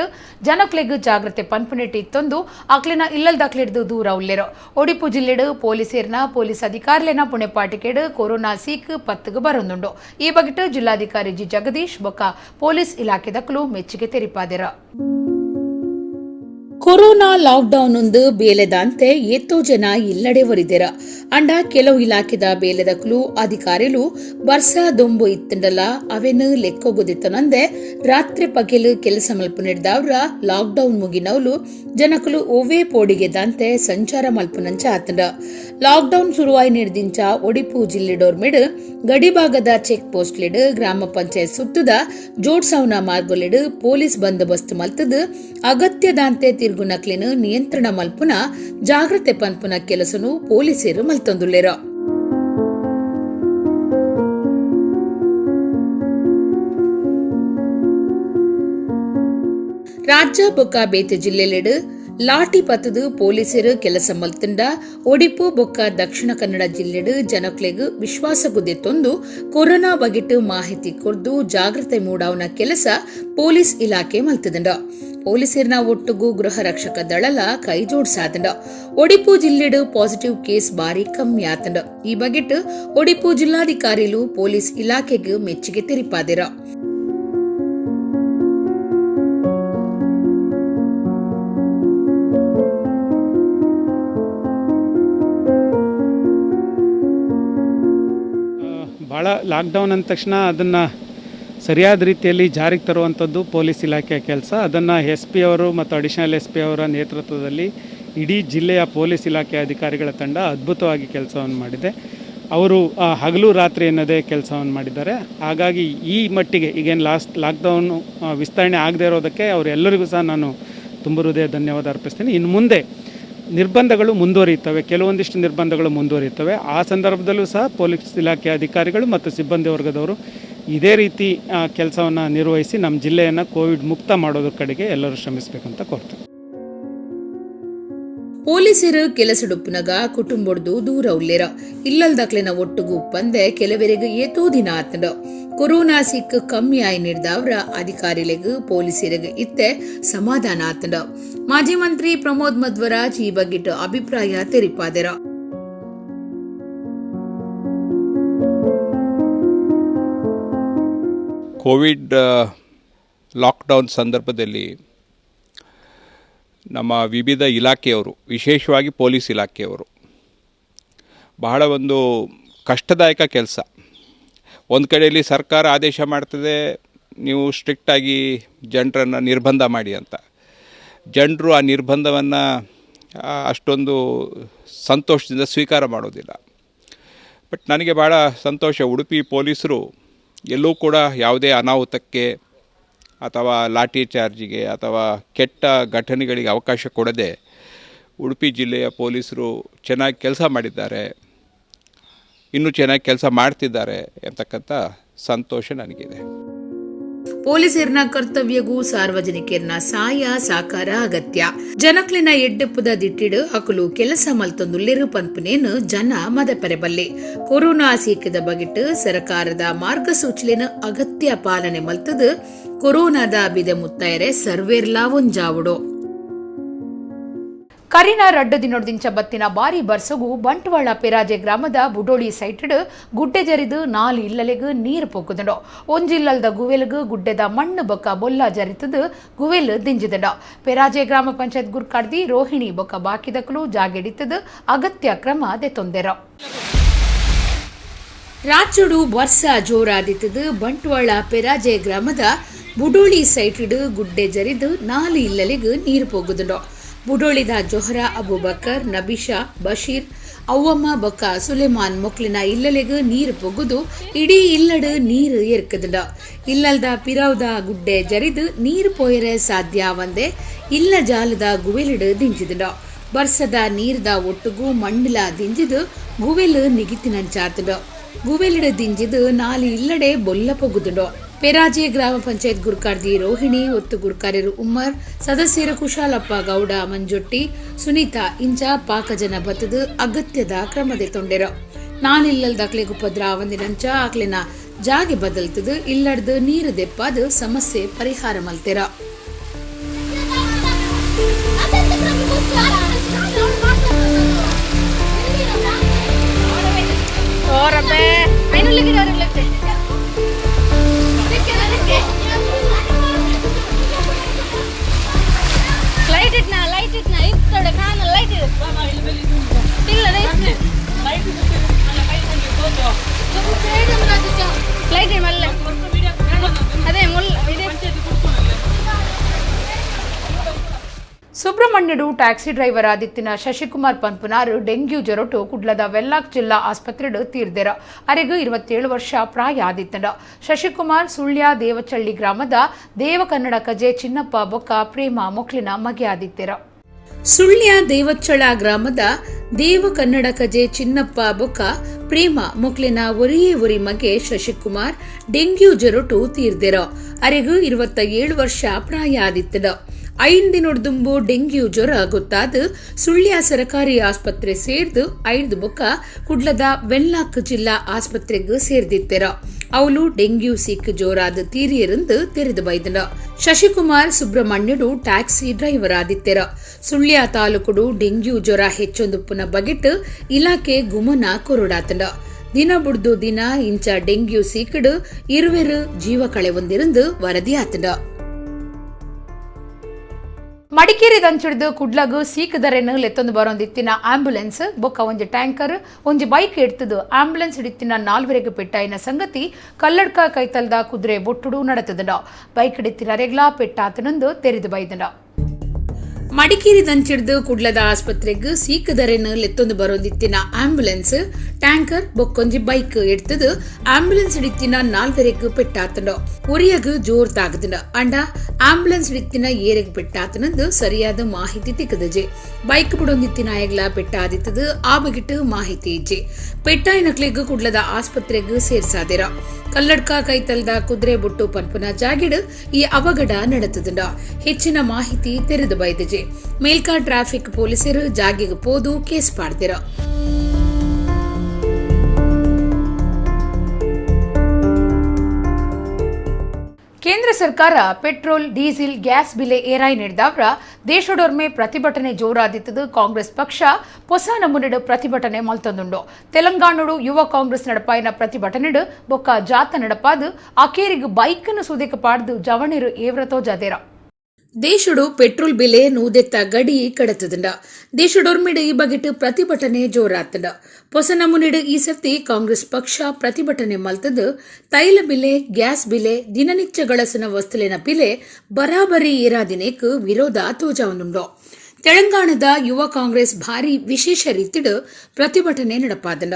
ಜನಕ್ಲೆಗ್ ಜಾಗ್ರತೆ ಪನ್ಪನೆಟ್ ಇತ್ತೊಂದು ಅಕ್ಲಿನ ಇಲ್ಲಲ್ದಕ್ಲಿಡ್ದು ದೂರ ಉಲ್ಲೆರು. ಒಡಿಪು ಜಿಲ್ಲೆಡ್ ಪೊಲೀಸರ್ನ ಪೊಲೀಸ್ ಅಧಿಕಾರಿಲೆನ ಪುಣೆಪಾಟಿಕೆಡ್ ಕೊರೋನಾ ಸೀಕ್ ಪತ್ತಗ ಬರೊಂದುಂಡು. ಈ ಬಗೆಟ್ ಜಿಲ್ಲಾಧಿಕಾರಿ ಜಿ ಜಗದೀಶ್ ಬೊಕ್ಕ ಪೊಲೀಸ್ ಇಲಾಖೆದಕ್ಲು ಮೆಚ್ಚುಗೆ ತೆರಿಪಾದೆರ. ಕೊರೋನಾ ಲಾಕ್ಡೌನ್ ಒಂದು ಬೇಲೆದಂತೆ ಎತ್ತೋ ಜನ ಇಲ್ಲಡೆ ಒರಿದೆರ ಅಂಡ ಕೆಲವು ಇಲಾಖೆದ ಬೇಲೆದಕ್ಲು ಅಧಿಕಾರಿಲು ಬರ್ಸ ದೊಂಬು ಇತ್ತಂಡಲ ಅವೆನು ಲೆಕ್ಕೋಗುದಿತ್ತನಂದೆ ರಾತ್ರಿ ಪಗೆಲು ಕೆಲಸ ಮಲ್ಪನಿಡ್ದವ್ರ ಲಾಕ್ಡೌನ್ ಮುಗಿನವ್ಲು ಜನಕಲು ಓವೇ ಪೋಡಿಗೆ ದಂತೆ ಸಂಚಾರ ಮಲ್ಪನಂಚ ಆತಂಡ. ಲಾಕ್ಡೌನ್ ಶುರುವಾಯಿ ನಿರ್ದಿಂಚ ಒಡಿಪು ಜಿಲ್ಲೆಡೋರ್ಮೆಡ್ ಗಡಿಭಾಗದ ಚೆಕ್ ಪೋಸ್ಟ್ ಲೆಡ್ ಗ್ರಾಮ ಪಂಚಾಯತ್ ಸುತ್ತದ ಜೋಡ್ಸೌನ ಮಾರ್ಗೊಲೆಡ್ ಪೊಲೀಸ್ ಬಂದೋಬಸ್ತ್ ಮಲ್ತದ ಅಗತ್ಯದಂತೆ ತಿರ್ಗುನಕ್ಲೆನು ನಿಯಂತ್ರಣ ಮಲ್ಪುನ ಜಾಗ್ರತೆ ಪನ್ಪುನ ಕೆಲಸನು ಪೊಲೀಸರು ಮಲ್ತೊಂದುಲ್ಲೆರ. ರಾಜ್ಯ ಬೊಕ್ಕ ಬೇತೆ ಜಿಲ್ಲೆಲೆಡ್ ಲಾಟಿ ಪತ್ತದು ಪೊಲೀಸರು ಕೆಲಸ ಮಲ್ತಂಡ ಒಡಿಪು ಬೊಕ್ಕ ದಕ್ಷಿಣ ಕನ್ನಡ ಜಿಲ್ಲೆಡ್ ಜನಕ್ಲೆಗ್ ವಿಶ್ವಾಸ ಗುದ್ದೆತ್ತೊಂದು ಕೊರೋನಾ ಬಗೆಟ್ ಮಾಹಿತಿ ಕೊರ್ದು ಜಾಗ್ರತೆ ಮೂಡಾವ್ನ ಕೆಲಸ ಪೊಲೀಸ್ ಇಲಾಖೆ ಮಲ್ತದಂಡ. ಪೊಲೀಸರಿನ ಒಟ್ಟುಗೂ ಗೃಹ ರಕ್ಷಕ ದಳಲ ಕೈ ಜೋಡ್ಸಾತಂಡ. ಒಡಿಪು ಜಿಲ್ಲೆಡ್ ಪಾಸಿಟಿವ್ ಕೇಸ್ ಬಾರಿ ಕಮ್ಮಿ ಆತಂಡ. ಈ ಬಗೆಟ್ ಒಡಿಪು ಜಿಲ್ಲಾಧಿಕಾರಿಲು ಪೊಲೀಸ್ ಇಲಾಖೆಗೆ ಮೆಚ್ಚುಗೆ ತೆರಿಪಾದೆರ. ಭಾಳ ಲಾಕ್ಡೌನ್ ಅಂದ ತಕ್ಷಣ ಅದನ್ನು ಸರಿಯಾದ ರೀತಿಯಲ್ಲಿ ಜಾರಿಗೆ ತರುವಂಥದ್ದು ಪೊಲೀಸ್ ಇಲಾಖೆಯ ಕೆಲಸ. ಅದನ್ನು SP ಅವರು ಮತ್ತು ಅಡಿಷನಲ್ SP ಅವರ ನೇತೃತ್ವದಲ್ಲಿ ಇಡೀ ಜಿಲ್ಲೆಯ ಪೊಲೀಸ್ ಇಲಾಖೆ ಅಧಿಕಾರಿಗಳ ತಂಡ ಅದ್ಭುತವಾಗಿ ಕೆಲಸವನ್ನು ಮಾಡಿದೆ. ಅವರು ಹಗಲು ರಾತ್ರಿ ಎನ್ನದೇ ಕೆಲಸವನ್ನು ಮಾಡಿದ್ದಾರೆ. ಹಾಗಾಗಿ ಈ ಮಟ್ಟಿಗೆ ಈಗೇನು ಲಾಕ್ಡೌನು ವಿಸ್ತರಣೆ ಆಗದೇ ಇರೋದಕ್ಕೆ ಅವರೆಲ್ಲರಿಗೂ ಸಹ ನಾನು ತುಂಬ ಹೃದಯ ಧನ್ಯವಾದ ಅರ್ಪಿಸ್ತೀನಿ. ಇನ್ನು ಮುಂದೆ ನಿರ್ಬಂಧಗಳು ಮುಂದುವರಿಯುತ್ತವೆ, ಕೆಲವೊಂದಿಷ್ಟು ನಿರ್ಬಂಧಗಳು ಮುಂದುವರಿಯುತ್ತವೆ. ಆ ಸಂದರ್ಭದಲ್ಲೂ ಸಹ ಪೊಲೀಸ್ ಇಲಾಖೆ ಅಧಿಕಾರಿಗಳು ಮತ್ತು ಸಿಬ್ಬಂದಿ ವರ್ಗದವರು ಇದೇ ರೀತಿ ಕೆಲಸವನ್ನು ನಿರ್ವಹಿಸಿ ನಮ್ಮ ಜಿಲ್ಲೆಯನ್ನು ಕೋವಿಡ್ ಮುಕ್ತ ಮಾಡೋದ್ರ ಕಡೆಗೆ ಎಲ್ಲರೂ ಶ್ರಮಿಸಬೇಕಂತ ಕೋರ್ತೀನಿ. ಪೊಲೀಸರು ಕೆಲಸಡುಪ್ಪುನಗ ಕುಟುಂಬಡ್ದು ದೂರ ಉಳ್ಳೇರ ಇಲ್ಲಲ್ದಾಕ್ಲೆನ ಒಟ್ಟುಗು ಪಂದೆ ಕೆಲವರಿಗೆ ಏತೋ ದಿನ ಆತಂಡ ಕೊರೋನಾ ಸಿಕ್ಕ ಕಮ್ಮಿ ಆಯಿ ನಿರ್ದವ್ರ ಅಧಿಕಾರಿಗಳಿಗೆ ಪೊಲೀಸರಿಗೆ ಇತ್ತೆ ಸಮಾಧಾನ ಆತಂಡ. ಮಾಜಿ ಮಂತ್ರಿ ಪ್ರಮೋದ್ ಮಧ್ವರಾಜ್ ಈ ಬಗ್ಗಿಟ್ಟು ಅಭಿಪ್ರಾಯ ತೆರಿಪಾದೆರ. ಕೋವಿಡ್ ಲಾಕ್ಡೌನ್ ಸಂದರ್ಭದಲ್ಲಿ ನಮ್ಮ ವಿವಿಧ ಇಲಾಖೆಯವರು, ವಿಶೇಷವಾಗಿ ಪೊಲೀಸ್ ಇಲಾಖೆಯವರು ಬಹಳ ಒಂದು ಕಷ್ಟದಾಯಕ ಕೆಲಸ. ಒಂದು ಕಡೆಯಲ್ಲಿ ಸರ್ಕಾರ ಆದೇಶ ಮಾಡ್ತದೆ, ನೀವು ಸ್ಟ್ರಿಕ್ಟಾಗಿ ಜನರನ್ನು ನಿರ್ಬಂಧ ಮಾಡಿ ಅಂತ. ಜನರು ಆ ನಿರ್ಬಂಧವನ್ನು ಅಷ್ಟೊಂದು ಸಂತೋಷದಿಂದ ಸ್ವೀಕಾರ ಮಾಡೋದಿಲ್ಲ. ಬಟ್ ನನಗೆ ಭಾಳ ಸಂತೋಷ, ಉಡುಪಿ ಪೊಲೀಸರು ಎಲ್ಲೂ ಕೂಡ ಯಾವುದೇ ಅನಾಹುತಕ್ಕೆ ಅಥವಾ ಲಾಠಿ ಚಾರ್ಜಿಗೆ ಅಥವಾ ಕೆಟ್ಟ ಘಟನೆಗಳಿಗೆ ಅವಕಾಶ ಕೊಡದೆ ಉಡುಪಿ ಜಿಲ್ಲೆಯ ಪೊಲೀಸರು ಚೆನ್ನಾಗಿ ಕೆಲಸ ಮಾಡಿದ್ದಾರೆ, ಇನ್ನೂ ಚೆನ್ನಾಗಿ ಕೆಲಸ ಮಾಡ್ತಿದ್ದಾರೆ ಎಂತಕ್ಕಂಥ ಸಂತೋಷ ನನಗಿದೆ. ಪೊಲೀಸರ್ನ ಕರ್ತವ್ಯಗೂ ಸಾರ್ವಜನಿಕರ್ನ ಸಹಾಯ ಸಾಕಾರ ಅಗತ್ಯ. ಜನಕ್ಲಿನ ಎಡ್ಡೆಪ್ಪದ ದಿಟ್ಟಿಡು ಅಕಲು ಕೆಲಸ ಮಲ್ತೊಂದುಲ್ಲೆರು ಪನ್ಪುನೇನು ಜನ ಮದಪೆರೆಬಲ್ಲೆ. ಕೊರೋನಾ ಸೀಕದ ಬಗೆಟ್ ಸರ್ಕಾರದ ಮಾರ್ಗಸೂಚಿಲಿನ ಅಗತ್ಯ ಪಾಲನೆ ಮಲ್ತದು ಕೊರೋನಾದ ಬಿದೆ ಮುತ್ತೈರೆ ಸರ್ವೇರ್ಲಾ ಒಂಜಾವುಡು. ಕರಿನ ರಡ್ಡದಿನೊಡ್ದಿಂಚ ಬತ್ತಿನ ಬಾರಿ ಬರ್ಸಗು ಬಂಟ್ವಾಳ ಪೆರಾಜೆ ಗ್ರಾಮದ ಬುಡೋಳಿ ಸೈಟಡ್ ಗುಡ್ಡೆ ಜರಿದು 4 ಇಲ್ಲಲೆಗ್ ನೀರು ಪೋಕುದಂಡ. ಒಂಜಿಲ್ಲಲ್ದ ಗುವೆಲ್ಗ್ ಗುಡ್ಡೆದ ಮಣ್ಣು ಬೊಕ್ಕ ಬೊಲ್ಲ ಜರಿತದು ಗುವೆಲ್ ದಿಂಜಿದಂಡ. ಪೆರಾಜೆ ಗ್ರಾಮ ಪಂಚಾಯತ್ ಗುರ್ಕಾಡ್ದಿ ರೋಹಿಣಿ ಬೊಕ್ಕ ಬಾಕಿದಕಲು ಜಾಗೆಡಿತದು ಅಗತ್ಯ ಕ್ರಮ ದೆತೊಂದೆರ. ರಾಚುಡು ವರ್ಷ ಜೋರಾದಿತದು ಬಂಟ್ವಾಳ ಪೆರಾಜೆ ಗ್ರಾಮದ ಬುಡೋಳಿ ಸೈಟಡ್ ಗುಡ್ಡೆ ಜರಿದು 4 ಇಲ್ಲಲೆಗ್ ನೀರು ಪೋಗುದಂಡ. ಬುಡೋಳಿದ ಜೊಹರಾ ಅಬುಬಕರ್, ನಬಿಷಾ, ಬಶೀರ್, ಅವ್ವಮ್ಮ ಬೊಕ್ಕ ಸುಲೇಮಾನ್ ಮೊಕ್ಲಿನ ಇಲ್ಲಲೆಗ್ ನೀರು ಪೊಗುದು ಇಡೀ ಇಲ್ಲಡ್ ನೀರು ಎರ್ಕದಂಡ. ಇಲ್ಲಲ್ದ ಪಿರವ್ದ ಗುಡ್ಡೆ ಜರಿದು ನೀರು ಪೋಯರೆ ಸಾಧ್ಯ ಒಂದೆ ಇಲ್ಲ ಜಾಲದ ಗುವೆಲಿಡ್ ದಿಂಜಿದಂಡ. ಬರ್ಸದ ನೀರ್ದ ಒಟ್ಟುಗೂ ಮಣ್ಣಿಲ ದಿಂಜಿದು ಗುವೆಲ್ ನಿಗಿತಿನಂಚಾತಂಡ. ಗುವೆಲಿಡ್ ದಿಂಜಿದು 4 ಇಲ್ಲಡೆ ಬೊಲ್ಲ ಪೊಗುದಂಡ. ಪೆರಾಜೆ ಗ್ರಾಮ ಪಂಚಾಯತ್ ಗುರ್ಕಾರ್ದಿ ರೋಹಿಣಿ, ಒತ್ತು ಗುರ್ಕಾರ್ಯರು ಉಮ್ಮರ್, ಸದಸ್ಯರು ಕುಶಾಲಪ್ಪ ಗೌಡ, ಮಂಜೊಟ್ಟಿ, ಸುನೀತಾ ಇಂಚ ಪಾಕಜನ ಬತ್ತದು ಅಗತ್ಯದ ಕ್ರಮದೆ ತೊಂಡೆರ. 4 ಇಲ್ಲಲ್ದಾಕ್ಲೆ ಗುಪ್ಪದ್ರ ಒಂದಿನಂಚ ಆಕ್ಲೆನ ಜಾಗೆ ಬದಲ್ತದು ಇಲ್ಲಡ್ದು ನೀರು ದೆಪ್ಪದು ಸಮಸ್ಯೆ ಪರಿಹಾರ ಮಲ್ತೆರ. ಸುಬ್ರಹ್ಮಣ್ಯಡು ಟ್ಯಾಕ್ಸಿ ಡ್ರೈವರ್ ಆದಿತ್ತಿನ ಶಶಿಕುಮಾರ್ ಪನ್ಪುನಾರು ಡೆಂಗ್ಯೂ ಜ್ವರಟು ಕುಡ್ಲದ ವೆಲ್ಲಾಕ್ ಜಿಲ್ಲಾ ಆಸ್ಪತ್ರೆಡು ತೀರ್ದೆರ. ಅರೆಗೂ 27 ವರ್ಷ ಪ್ರಾಯ ಆದಿತ್ತಂಡ. ಶಶಿಕುಮಾರ್ ಸುಳ್ಯ ದೇವಚಳ್ಳಿ ಗ್ರಾಮದ ದೇವ ಕನ್ನಡ ಕಜೆ ಚಿನ್ನಪ್ಪ ಬೊಕ್ಕ ಪ್ರೇಮ ಮೊಕ್ಲಿನ ಮಗೆ ಆದಿತ್ತೆರ. ಸುಳ್ಯ ದೇವಚ್ಚಳ ಗ್ರಾಮದ ದೇವ ಕನ್ನಡ ಕಜೆ ಚಿನ್ನಪ್ಪ ಬೊಕ್ಕ ಪ್ರೇಮ ಮೊಕ್ಲಿನ ಒರಿಯೇ ಮಗೆ ಶಶಿಕುಮಾರ್ ಡೆಂಗ್ಯೂ ಜ್ವರಟು ತೀರ್ದೆರ. ಅರೆಗೂ 27 ವರ್ಷ ಪ್ರಾಯ ಆದಿತ್ತಂಡ. 5 ದಿನೊಡ್ದುಂಬು ಡೆಂಗ್ಯೂ ಜ್ವರ ಗೊತ್ತಾದ ಸುಳ್ಯ ಸರಕಾರಿ ಆಸ್ಪತ್ರೆ ಸೇರ್ದು 5 ಬೊಕ್ಕ ಕುಡ್ಲದ ವೆಲ್ಲಾಕ್ ಜಿಲ್ಲಾ ಆಸ್ಪತ್ರೆಗ್ ಸೇರ್ದಿತ್ತೆರ. ಅವಳು ಡೆಂಗ್ಯೂ ಸಿಕ್ ಜೋರಾದ ತೀರಿಯರಂದು ತೆರೆದು ಬೈದನ. ಶಶಿಕುಮಾರ್ ಸುಬ್ರಹ್ಮಣ್ಯಡು ಟ್ಯಾಕ್ಸಿ ಡ್ರೈವರ್ ಆದಿತ್ತೆರ. ಸುಳ್ಯ ತಾಲೂಕುಡು ಡೆಂಗ್ಯೂ ಜ್ವರ ಹೆಚ್ಚೊಂದುಪ್ಪುನ ಬಗೆಟ್ ಇಲಾಖೆ ಗುಮನ ಕೊರಡಾತಂಡ. ದಿನ ಬುಡ್ದು ದಿನ ಇಂಚ ಡೆಂಗ್ಯೂ ಸಿಕ್ಡ್ 20 ಜೀವ ಕಳೆ ಒಂದಿರಂದು ವರದಿ ಆತಂಡ. ಮಡಿಕೇರಿ ದಂಚಿಡ್ದು ಕುಡ್ಲಗು ಸೀಕದರೆನು ಲೆತ್ತೊಂದು ಬರೋಂದಿತ್ತಿನ ಆಂಬ್ಯುಲೆನ್ಸ್ ಬೊಕ್ಕ ಒಂಜಿ ಟ್ಯಾಂಕರ್ ಒಂಜಿ ಬೈಕ್ ಎಡ್ತದು ಆಂಬ್ಯುಲೆನ್ಸ್ ಹಿಡಿತ್ತಿನ 4 ಪೆಟ್ಟಾಯಿನ ಸಂಗತಿ ಕಲ್ಲಡ್ಕ ಕೈತಲ್ದ ಕುದುರೆ ಬೊಟ್ಟುಡು ನಡತದಂಡ. ಬೈಕ್ ಹಿಡಿತ್ತಿನ ರೆಗ್ಲಾ ಪೆಟ್ಟಾತನೊಂದು ತೆರೆದು ಬೈದಂಡ. ಮಡಿಕೇರಿ ದಂಚಿಡ್ದು ಕುಡ್ಲದ ಆಸ್ಪತ್ರೆಗ್ ಸೀಕದರೆನ್ ಲೆತ್ತೊಂದು ಬರೋದಿತ್ತಿನ ಆಂಬುಲೆನ್ಸ್ ಟ್ಯಾಂಕರ್ ಬೊಕ್ಕೊಂಜಿ ಬೈಕ್ ಎಡ್ತದು ಆಂಬುಲೆನ್ಸ್ ಇಡಿತ್ತಿನ ನಾಲ್ವರೆಗ್ ಪೆಟ್ಟಾತಂಡ ಉರಿಯಗ್ ಜೋರ್ ತಾಗದಂಡ ಅಂಡ ಆಂಬುಲೆನ್ಸ್ ಇಡಿತ್ತಿನ ಏರೆಗ್ ಪೆಟ್ಟಾತನಂದು ಸರಿಯಾದ ಮಾಹಿತಿ ತಿಕ್ಕದಜೆ ಬೈಕ್ ಬಿಡೊಂದಿತ್ತಿನ ಆಯಗ್ಲ ಪೆಟ್ಟಾದಿತ್ತದು ಆ ಬಗೆಟ್ ಮಾಹಿತಿ ಇಜ್ಜೆ ಪೆಟ್ಟಾಯಿನಕ್ಲೆಗ್ ಕುಡ್ಲದ ಆಸ್ಪತ್ರೆಗ್ ಸೇರ್ಸಾದಿರ ಕಲ್ಲಡ್ಕ ಕೈತಲ್ದ ಕುದುರೆ ಬೊಟ್ಟು ಪನ್ಪುನ ಜಾಗಿಡ್ ಈ ಅವಘಡ ನಡೆತದಂಡ ಹೆಚ್ಚಿನ ಮಾಹಿತಿ ತೆರೆದು ಬೈದಜೆ ಮೇಲ್ಕಾ ಟ್ರಾಫಿಕ್ ಪೊಲೀಸರು ಜಾಗಿಗೆ ಪೋದು ಕೇಸ್ ಪಾಡ್ದಿರ. ಕೇಂದ್ರ ಸರ್ಕಾರ ಪೆಟ್ರೋಲ್ ಡೀಸೆಲ್ ಗ್ಯಾಸ್ ಬೆಲೆ ಏರಾಯಿ ನೀಡಿದವರ ದೇಶದೊರ್ಮೆ ಪ್ರತಿಭಟನೆ ಜೋರಾದಿತ್ತದು ಕಾಂಗ್ರೆಸ್ ಪಕ್ಷ ಹೊಸ ನಮೂನೆಡು ಪ್ರತಿಭಟನೆ ಮಲ್ತೊಂದುಂಡು ತೆಲಂಗಾಣಡು ಯುವ ಕಾಂಗ್ರೆಸ್ ನಡಪಾಯಿನ ಪ್ರತಿಭಟನೆಡು ಬೊಕ್ಕ ಜಾತ ನಡಪಾದು ಅಕೇರಿಗೆ ಬೈಕ್ನು ಸುದಿಕ ಪಾಡ್ದು ಜವಣಿರು ಏವ್ರತೋ ಜದೇರ ದೇಶಡು ಪೆಟ್ರೋಲ್ ಬೆಲೆ ನೂದೆತ್ತ ಗಡಿ ಕಡತದಂಡ ದೇಶಡೊರ್ಮಿಡು ಈ ಬಗೆಟ್ ಪ್ರತಿಭಟನೆ ಜೋರಾತಂಡ ಹೊಸ ನಮೂನೆಡು ಈ ಸರ್ತಿ ಕಾಂಗ್ರೆಸ್ ಪಕ್ಷ ಪ್ರತಿಭಟನೆ ಮಲ್ತದು ತೈಲ ಬೆಲೆ ಗ್ಯಾಸ್ ಬೆಲೆ ದಿನನಿತ್ಯ ಗಳಸನ ವಸ್ತುಲಿನ ಬೆಲೆ ಬರಾಬರಿ ಏರಾದಿನೇಕ್ ವಿರೋಧ ತೋಜಾವನುಂಡು ತೆಲಂಗಾಣದ ಯುವ ಕಾಂಗ್ರೆಸ್ ಭಾರಿ ವಿಶೇಷ ರೀತಿಡು ಪ್ರತಿಭಟನೆ ನಡಪಾದಂಡ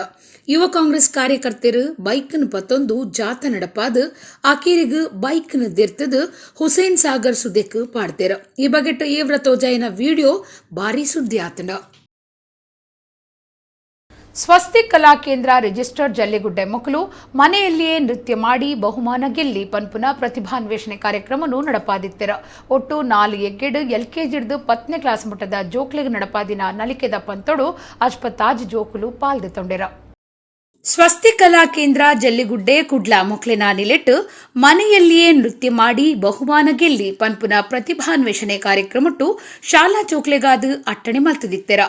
ಯುವ ಕಾಂಗ್ರೆಸ್ ಕಾರ್ಯಕರ್ತರು ಬೈಕ್ನ ಪತ್ತೊಂದು ಜಾತ ನಡಪಾದು ಆಕೇರಿಗ ಬೈಕ್ನ ದಿರ್ತದು ಹುಸೇನ್ ಸಾಗರ್ ಸುದೆಕ್ ಪಾಡ್ತೇರ ಈ ಬಗೆಟ್ ಏವ್ರ ತೋಜಾಯಿನ ವಿಡಿಯೋ ಭಾರಿ ಸುದ್ದಿ ಆತಂಡ. ಸ್ವಸ್ತಿಕ್ ಕಲಾ ಕೇಂದ್ರ ರಿಜಿಸ್ಟರ್ಡ್ ಜಲ್ಲಿಗುಡ್ಡೆ ಮಕ್ಕಳು ಮನೆಯಲ್ಲಿಯೇ ನೃತ್ಯ ಮಾಡಿ ಬಹುಮಾನ ಗೆಲ್ಲಿ ಪನ್ಪುನ ಪ್ರತಿಭಾನ್ವೇಷಣೆ ಕಾರ್ಯಕ್ರಮವನ್ನು ನಡಪಾದಿತ್ತೆರ ಒಟ್ಟು 4 ಎಗ್ಗೆಡು ಎಲ್ಕೆಜಿಡ್ದು 10ನೇ ಕ್ಲಾಸ್ ಮಟ್ಟದ ಜೋಕ್ಲೆಗ್ ನಡಪಾದಿನ ನಲಿಕೆದ ಪಂತೊಡು ಅಜ್ಪತಾಜ್ ಜೋಕುಲು ಪಾಲ್ದೆತೊಂಡೆರ. ಸ್ವಸ್ತಿಕ್ ಕಲಾ ಕೇಂದ್ರ ಜಲ್ಲಿಗುಡ್ಡೆ ಕುಡ್ಲ ಮೊಕ್ಲೆನ ನಿಲೆಟ್ಟು ಮನೆಯಲ್ಲಿಯೇ ನೃತ್ಯ ಮಾಡಿ ಬಹುಮಾನ ಗೆಲ್ಲಿ ಪನ್ಪುನ ಪ್ರತಿಭಾನ್ವೇಷಣೆ ಕಾರ್ಯಕ್ರಮಟ್ಟು ಶಾಲಾ ಜೋಕ್ಲೆಗಾದು ಅಟ್ಟಣೆ ಮಲ್ತದಿತ್ತೆರ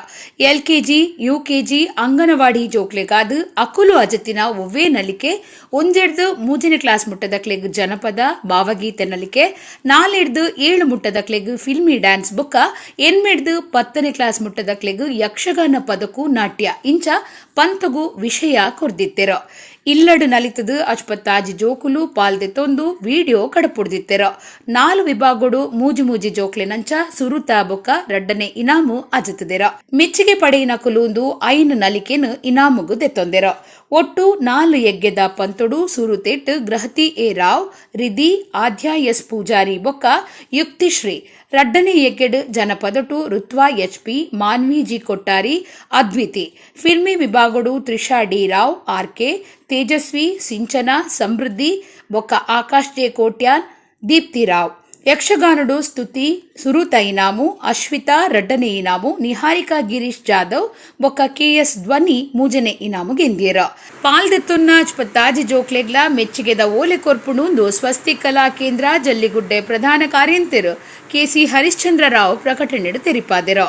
ಎಲ್ಕೆಜಿ ಯುಕೆಜಿ ಅಂಗನವಾಡಿ ಜೋಕ್ಲೆಗಾದು ಅಕುಲು ಅಜತಿನ ಒವ್ವೇ ನಲಿಕೆ ಒಂದೆಡ್ದು 3ನೇ ಕ್ಲಾಸ್ ಮುಟ್ಟದ ಕ್ಲೆಗ್ ಜನಪದ ಭಾವಗೀತೆ ನಲಿಕೆ 4 7 ಮುಟ್ಟದ ಕ್ಲೆಗ್ ಫಿಲ್ಮಿ ಡ್ಯಾನ್ಸ್ ಬುಕ್ಕ 8 10ನೇ ಕ್ಲಾಸ್ ಮುಟ್ಟದ ಕ್ಲೆಗ್ ಯಕ್ಷಗಾನ ಪದಕು ನಾಟ್ಯ ಇಂಚ ಪಂತಗು ವಿಷಯ ಕೊರ್ದಿತ್ತೆರ ಇಲ್ಲಡು ನಲಿತದು ಅಜ್ಪತ್ತಾಜ್ ಜೋಕುಲು ಪಾಲ್ದೆತ್ತೊಂದು ವಿಡಿಯೋ ಕಡಪುಡ್ದಿತ್ತೆರ 4 ವಿಭಾಗಡು ಮೂಜಿ ಜೋಕ್ಲೆನಂಚ ಸುರುತಾ ಬೊಕ್ಕ ರಡ್ಡನೆ ಇನಾಮು ಅಜತದೆರ ಮೆಚ್ಚುಗೆ ಪಡೆಯಿನ ಕುಲುಂದು 5 ನಲಿಕೆನು ಇನಾಮುಗು ದೆತ್ತೊಂದೆರ ಒಟ್ಟು 4 ಎಗ್ಗೆದ ಪಂತೊಡು ಸುರುತೆಟ್ ಗ್ರಹತಿ ಎ ರಾವ್ ರಿದಿ ಆಧ್ಯ ಎಸ್ ಪೂಜಾರಿ ಬೊಕ್ಕ ಯುಕ್ತಿಶ್ರೀ ರಡ್ಡನೆ ಎಗ್ಗೆಡ್ ಜನಪದಟು ಋತ್ವಾ ಎಚ್ಪಿ ಮಾನ್ವಿ ಜಿ ಕೊಟ್ಟಾರಿ ಅದ್ವಿತಿ ಫಿಲ್ಮಿ ವಿಭಾಗಡು ತ್ರಿಷಾ ಡಿ ರಾವ್ ಆರ್ಕೆ ತೇಜಸ್ವಿ ಸಿಂಚನ ಸಮೃದ್ಧಿ ಬೊಕ್ಕ ಆಕಾಶ್ ಜೆ ಕೋಟ್ಯಾನ್ ದೀಪ್ತಿ ರಾವ್ ಯಕ್ಷಗಾನಡು ಸ್ತುತಿ ಸುರುತ ಇನಾಮು ಅಶ್ವಿತಾ ರಡ್ಡನೆ ಇನಾಮು ನಿಹಾರಿಕಾ ಗಿರೀಶ್ ಜಾಧವ್ ಬೊಕ್ಕ ಕೆಎಸ್ ಧ್ವನಿ ಮೂಜನೆ ಇನಾಮು ಗೆಂದಿಯರ ಪಾಲ್ದೆತ್ತೊನ್ನ ಅಜ್ಪತ್ತಾಜ್ ಜೋಕ್ಲೆಗ್ಲ ಮೆಚ್ಚುಗೆದ ಓಲೆ ಕೊರ್ಪುಣುಂದು ಸ್ವಸ್ತಿಕ್ ಕಲಾ ಕೇಂದ್ರ ಜಲ್ಲಿಗುಡ್ಡೆ ಪ್ರಧಾನ ಕಾರ್ಯಂತರು ಕೆಸಿ ಹರಿಶ್ಚಂದ್ರ ರಾವ್ ಪ್ರಕಟಣೆಡು ತೆರಿಪಾದೆರ.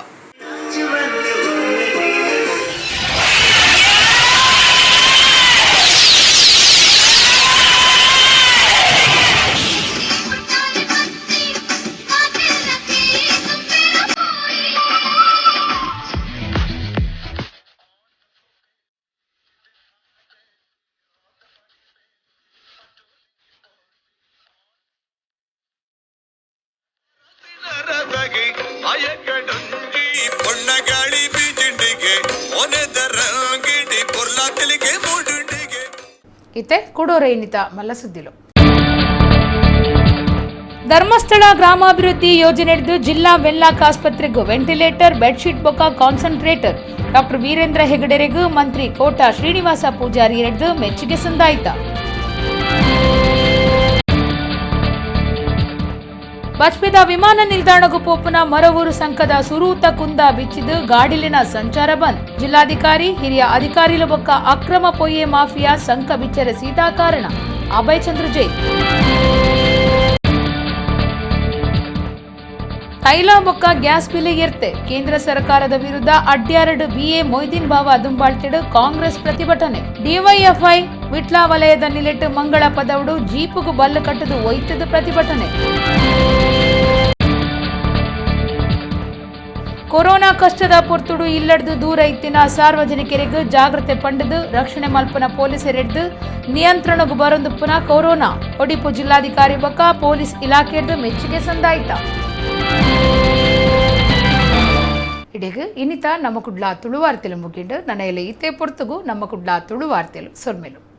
ಇತ್ತೆ ಕೊಡೋರೆ ಇನ್ನಿತ ಮಲ್ಲ ಸುದ್ದಿಲು ಧರ್ಮಸ್ಥಳ ಗ್ರಾಮಾಭಿವೃದ್ಧಿ ಯೋಜನೆ ಹಿಡಿದು ಜಿಲ್ಲಾ ವೆನ್ಲಾಕ್ ಆಸ್ಪತ್ರೆಗೂ ವೆಂಟಿಲೇಟರ್ ಬೆಡ್ಶೀಟ್ ಬೊಕ್ಕ ಕಾನ್ಸಂಟ್ರೇಟರ್ ಡಾಕ್ಟರ್ ವೀರೇಂದ್ರ ಹೆಗಡೆರೆಗೂ ಮಂತ್ರಿ ಕೋಟಾ ಶ್ರೀನಿವಾಸ ಪೂಜಾರಿ ಹಿಡಿದು ಮೆಚ್ಚುಗೆ ಸಂದಾಯಿತ. ಬಜ್ಪೆದ ವಿಮಾನ ನಿಲ್ದಾಣಗೂ ಪೋಪುನ ಮರವೂರು ಸಂಕದ ಸುರೂತ ಕುಂದ ಬಿಚ್ಚಿದು ಗಾಡಿಲಿನ ಸಂಚಾರ ಬಂದ್. ಜಿಲ್ಲಾಧಿಕಾರಿ ಹಿರಿಯ ಅಧಿಕಾರಿಲ ಬೊಕ್ಕ ಅಕ್ರಮ ಪೊಯ್ಯೆ ಮಾಫಿಯಾ ಸಂಕ ಬಿಚ್ಚರ ಸೀದಾ ಕಾರಣ ಅಭಯ್ ಚಂದ್ರ ಜೈನ್. ತೈಲ ಬೊಕ್ಕ ಗ್ಯಾಸ್ ಬೆಲೆ ಏರ್ತೆ ಕೇಂದ್ರ ಸರ್ಕಾರದ ವಿರುದ್ಧ ಅಡ್ಯಾರಡು ಬಿಎ ಮೊಯ್ದೀನ್ ಬಾವ ದುಂಬಾಳ್ತಿಡು ಕಾಂಗ್ರೆಸ್ ಪ್ರತಿಭಟನೆ. ಡಿವೈಎಫ್ಐ ವಿಟ್ಲ ವಲಯದ ನಿಲೆಟ್ಟು ಮಂಗಳ ಪದವಡು ಜೀಪುಗು ಬಲ್ಲು ಕಟ್ಟದು ಒಯ್ತದು ಪ್ರತಿಭಟನೆ. ಕೊರೋನಾ ಕಷ್ಟದ ಪೊರ್ತುಡು ಇಲ್ಲಡ್ದು ದೂರ ಇತ್ತಿನ ಸಾರ್ವಜನಿಕರಿಗೂ ಜಾಗ್ರತೆ ಪಂಡದು ರಕ್ಷಣೆ ಮಲ್ಪನ ಪೊಲೀಸರಿಡ್ದು ನಿಯಂತ್ರಣಗೂ ಬರೊಂದುಪ್ಪುನ ಕೊರೋನಾ. ಒಡಿಪು ಜಿಲ್ಲಾಧಿಕಾರಿ ಬೊಕ್ಕ ಪೊಲೀಸ್ ಇಲಾಖೆದು ಮೆಚ್ಚುಗೆ ಸಂದಾಯಿತ. ಇಡೆಗು ಇನ್ನಿತ ನಮ್ಮ ಕುಡ್ಲ ತುಳು ವಾರ್ತೆಲು ಮುಗಿಂಡು ನನ್ನ ಇತ್ತೆ ಪೊರ್ತುಗು ನಮ್ಮ ಕುಡ್ಲ ತುಳು ವಾರ್ತೆಲು ಸೊರ್ಮೆಲು.